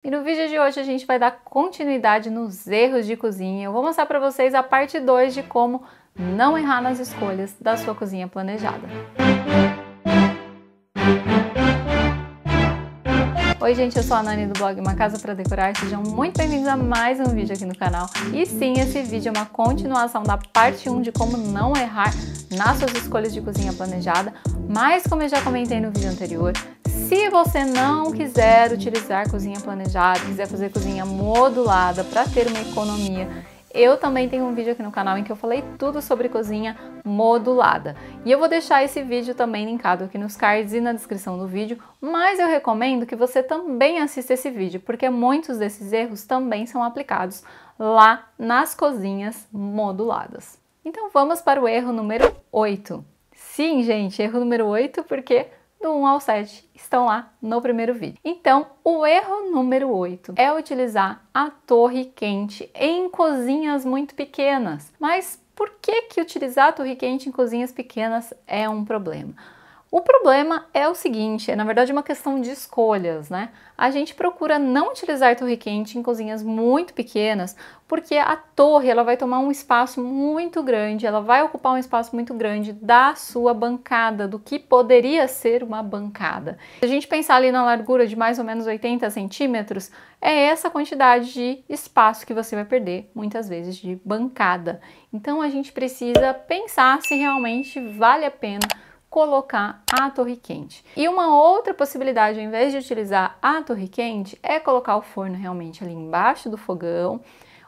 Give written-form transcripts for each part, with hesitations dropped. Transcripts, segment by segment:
E no vídeo de hoje a gente vai dar continuidade nos erros de cozinha. Eu vou mostrar para vocês a parte 2 de como não errar nas escolhas da sua cozinha planejada. Oi gente, eu sou a Nani do blog Uma Casa Pra Decorar, sejam muito bem-vindos a mais um vídeo aqui no canal. E sim, esse vídeo é uma continuação da parte 1 de como não errar nas suas escolhas de cozinha planejada, mas como eu já comentei no vídeo anterior, se você não quiser utilizar cozinha planejada, quiser fazer cozinha modulada para ter uma economia, eu também tenho um vídeo aqui no canal em que eu falei tudo sobre cozinha modulada. E eu vou deixar esse vídeo também linkado aqui nos cards e na descrição do vídeo, mas eu recomendo que você também assista esse vídeo, porque muitos desses erros também são aplicados lá nas cozinhas moduladas. Então vamos para o erro número 8. Sim, gente, erro número 8 porque do 1 ao 7 estão lá no primeiro vídeo. Então, o erro número 8 é utilizar a torre quente em cozinhas muito pequenas. Mas por que utilizar a torre quente em cozinhas pequenas é um problema? O problema é o seguinte, é na verdade uma questão de escolhas, né? A gente procura não utilizar torre quente em cozinhas muito pequenas, porque a torre ela vai tomar um espaço muito grande, ela vai ocupar um espaço muito grande da sua bancada, do que poderia ser uma bancada. Se a gente pensar ali na largura de mais ou menos 80 centímetros, é essa quantidade de espaço que você vai perder, muitas vezes, de bancada. Então a gente precisa pensar se realmente vale a pena colocar a torre quente. E uma outra possibilidade, ao invés de utilizar a torre quente, é colocar o forno realmente ali embaixo do fogão,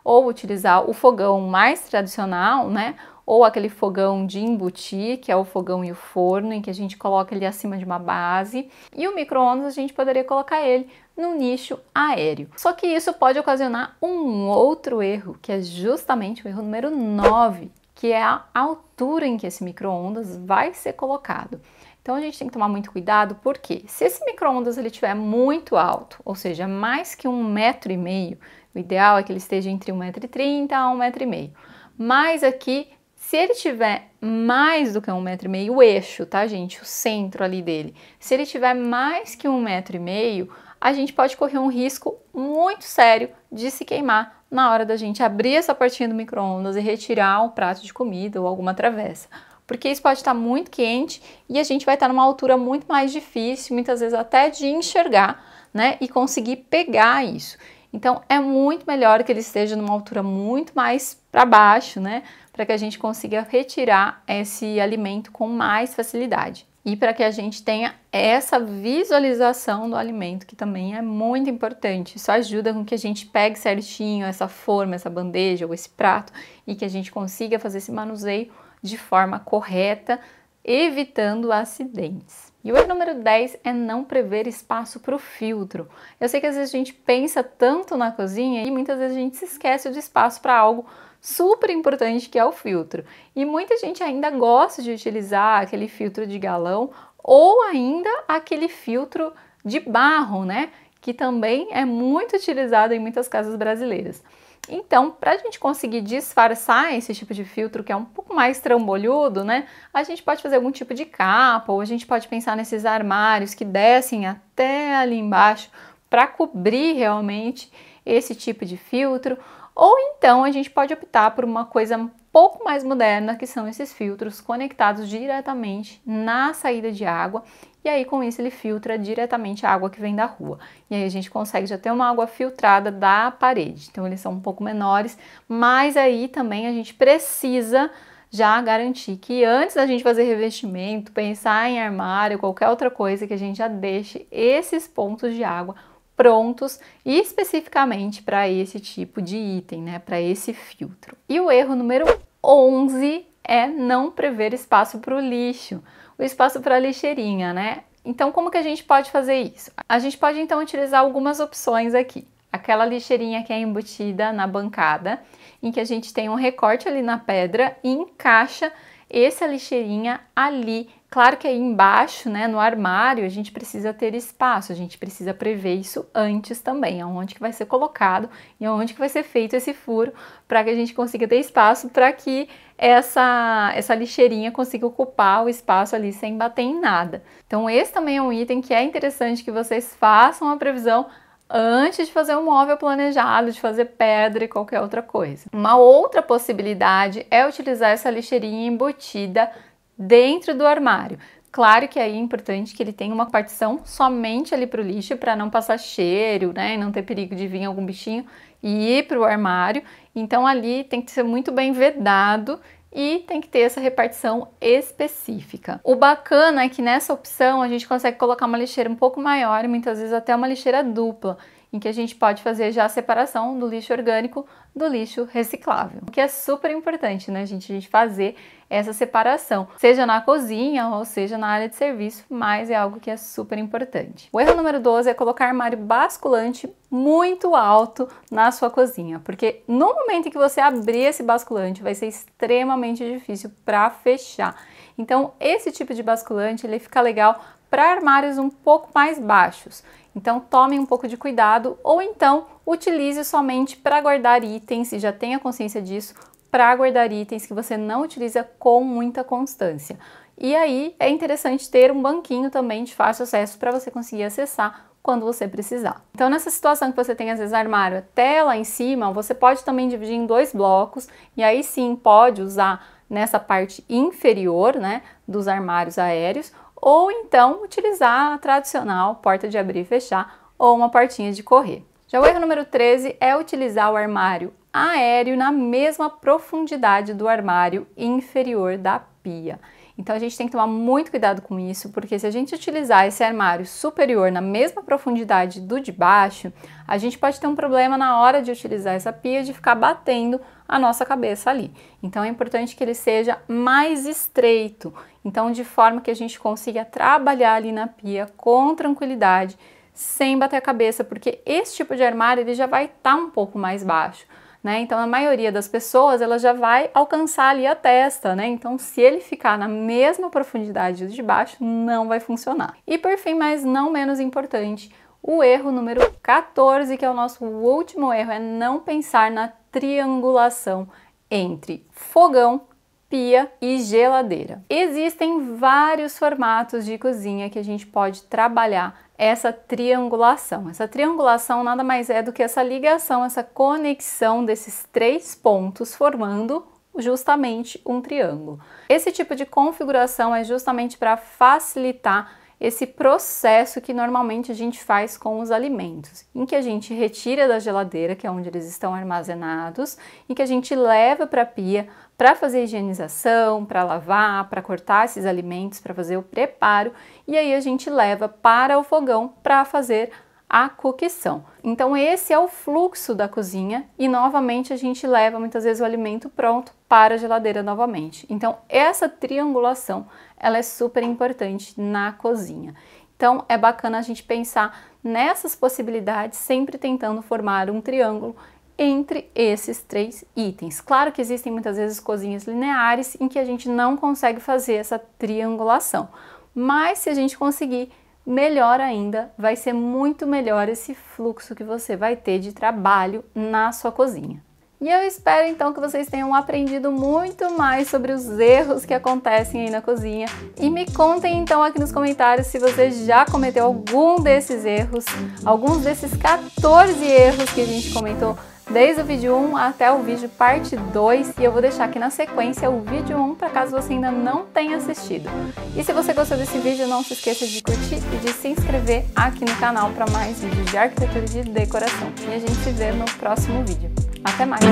ou utilizar o fogão mais tradicional, né? Ou aquele fogão de embutir, que é o fogão e o forno, em que a gente coloca ele acima de uma base. E o micro-ondas a gente poderia colocar ele no nicho aéreo. Só que isso pode ocasionar um outro erro, que é justamente o erro número 9, que é a altura em que esse micro-ondas vai ser colocado. Então a gente tem que tomar muito cuidado, porque se esse micro-ondas ele estiver muito alto, ou seja, mais que 1,5 m, o ideal é que ele esteja entre 1,30 m a 1,5 m. Mas aqui, se ele tiver mais do que 1,5 m, o eixo, tá gente, o centro ali dele, se ele tiver mais que 1,5 m, a gente pode correr um risco muito sério de se queimar na hora da gente abrir essa portinha do micro-ondas e retirar um prato de comida ou alguma travessa. Porque isso pode estar muito quente e a gente vai estar numa altura muito mais difícil, muitas vezes até de enxergar, né? E conseguir pegar isso. Então é muito melhor que ele esteja numa altura muito mais para baixo, né? Para que a gente consiga retirar esse alimento com mais facilidade. E para que a gente tenha essa visualização do alimento, que também é muito importante. Isso ajuda com que a gente pegue certinho essa forma, essa bandeja ou esse prato e que a gente consiga fazer esse manuseio de forma correta, evitando acidentes. E o erro número 10 é não prever espaço para o filtro. Eu sei que às vezes a gente pensa tanto na cozinha e muitas vezes a gente se esquece de espaço para algo super importante que é o filtro. E muita gente ainda gosta de utilizar aquele filtro de galão ou ainda aquele filtro de barro, né? Que também é muito utilizado em muitas casas brasileiras. Então, para a gente conseguir disfarçar esse tipo de filtro, que é um pouco mais trambolhudo, né? A gente pode fazer algum tipo de capa, ou a gente pode pensar nesses armários que descem até ali embaixo para cobrir realmente esse tipo de filtro. Ou então a gente pode optar por uma coisa um pouco mais moderna, que são esses filtros conectados diretamente na saída de água. E aí com isso ele filtra diretamente a água que vem da rua. E aí a gente consegue já ter uma água filtrada da parede. Então eles são um pouco menores, mas aí também a gente precisa já garantir que antes da gente fazer revestimento, pensar em armário, qualquer outra coisa, que a gente já deixe esses pontos de água prontos especificamente para esse tipo de item, né, para esse filtro. E o erro número 11 é não prever espaço para o lixo, o espaço para a lixeirinha, né? Então, como que a gente pode fazer isso? A gente pode então utilizar algumas opções aqui. Aquela lixeirinha que é embutida na bancada, em que a gente tem um recorte ali na pedra e encaixa essa lixeirinha ali. Claro que aí embaixo, né, no armário, a gente precisa ter espaço, a gente precisa prever isso antes também, aonde que vai ser colocado e aonde que vai ser feito esse furo, para que a gente consiga ter espaço para que essa lixeirinha consiga ocupar o espaço ali sem bater em nada. Então esse também é um item que é interessante que vocês façam a previsão antes de fazer um móvel planejado, de fazer pedra e qualquer outra coisa. Uma outra possibilidade é utilizar essa lixeirinha embutida dentro do armário. Claro que aí é importante que ele tenha uma partição somente ali para o lixo, para não passar cheiro, né, e não ter perigo de vir algum bichinho e ir para o armário. Então ali tem que ser muito bem vedado e tem que ter essa repartição específica. O bacana é que nessa opção a gente consegue colocar uma lixeira um pouco maior e muitas vezes até uma lixeira dupla, em que a gente pode fazer já a separação do lixo orgânico do lixo reciclável. O que é super importante, né, gente? A gente fazer essa separação, seja na cozinha ou seja na área de serviço, mas é algo que é super importante. O erro número 12 é colocar armário basculante muito alto na sua cozinha, porque no momento em que você abrir esse basculante, vai ser extremamente difícil para fechar. Então, esse tipo de basculante, ele fica legal para armários um pouco mais baixos. Então tome um pouco de cuidado ou então utilize somente para guardar itens e já tenha consciência disso, para guardar itens que você não utiliza com muita constância. E aí é interessante ter um banquinho também de fácil acesso para você conseguir acessar quando você precisar. Então nessa situação que você tem às vezes armário até lá em cima, você pode também dividir em 2 blocos e aí sim pode usar nessa parte inferior, né, dos armários aéreos, ou então utilizar a tradicional porta de abrir e fechar ou uma portinha de correr. Já o erro número 13 é utilizar o armário aéreo na mesma profundidade do armário inferior da pia. Então a gente tem que tomar muito cuidado com isso, porque se a gente utilizar esse armário superior na mesma profundidade do de baixo, a gente pode ter um problema na hora de utilizar essa pia de ficar batendo a nossa cabeça ali. Então é importante que ele seja mais estreito, então de forma que a gente consiga trabalhar ali na pia com tranquilidade, sem bater a cabeça, porque esse tipo de armário ele já vai estar um pouco mais baixo, né? Então a maioria das pessoas ela já vai alcançar ali a testa, né? Então se ele ficar na mesma profundidade de baixo, não vai funcionar. E por fim, mas não menos importante, o erro número 14, que é o nosso último erro, é não pensar na triangulação entre fogão, pia e geladeira. Existem vários formatos de cozinha que a gente pode trabalhar essa triangulação. Essa triangulação nada mais é do que essa ligação, essa conexão desses 3 pontos formando justamente um triângulo. Esse tipo de configuração é justamente para facilitar esse processo que normalmente a gente faz com os alimentos, em que a gente retira da geladeira, que é onde eles estão armazenados, e que a gente leva para a pia para fazer higienização, para lavar, para cortar esses alimentos, para fazer o preparo, e aí a gente leva para o fogão para fazer a cocção. Então esse é o fluxo da cozinha e novamente a gente leva muitas vezes o alimento pronto para a geladeira novamente. Então essa triangulação ela é super importante na cozinha. Então é bacana a gente pensar nessas possibilidades, sempre tentando formar um triângulo entre esses 3 itens. Claro que existem muitas vezes cozinhas lineares em que a gente não consegue fazer essa triangulação, mas se a gente conseguir, melhor ainda, vai ser muito melhor esse fluxo que você vai ter de trabalho na sua cozinha. E eu espero então que vocês tenham aprendido muito mais sobre os erros que acontecem aí na cozinha e me contem então aqui nos comentários se você já cometeu algum desses erros, alguns desses 14 erros que a gente comentou desde o vídeo 1 até o vídeo parte 2, e eu vou deixar aqui na sequência o vídeo 1 para caso você ainda não tenha assistido. E se você gostou desse vídeo, não se esqueça de curtir e de se inscrever aqui no canal para mais vídeos de arquitetura e de decoração. E a gente se vê no próximo vídeo. Até mais!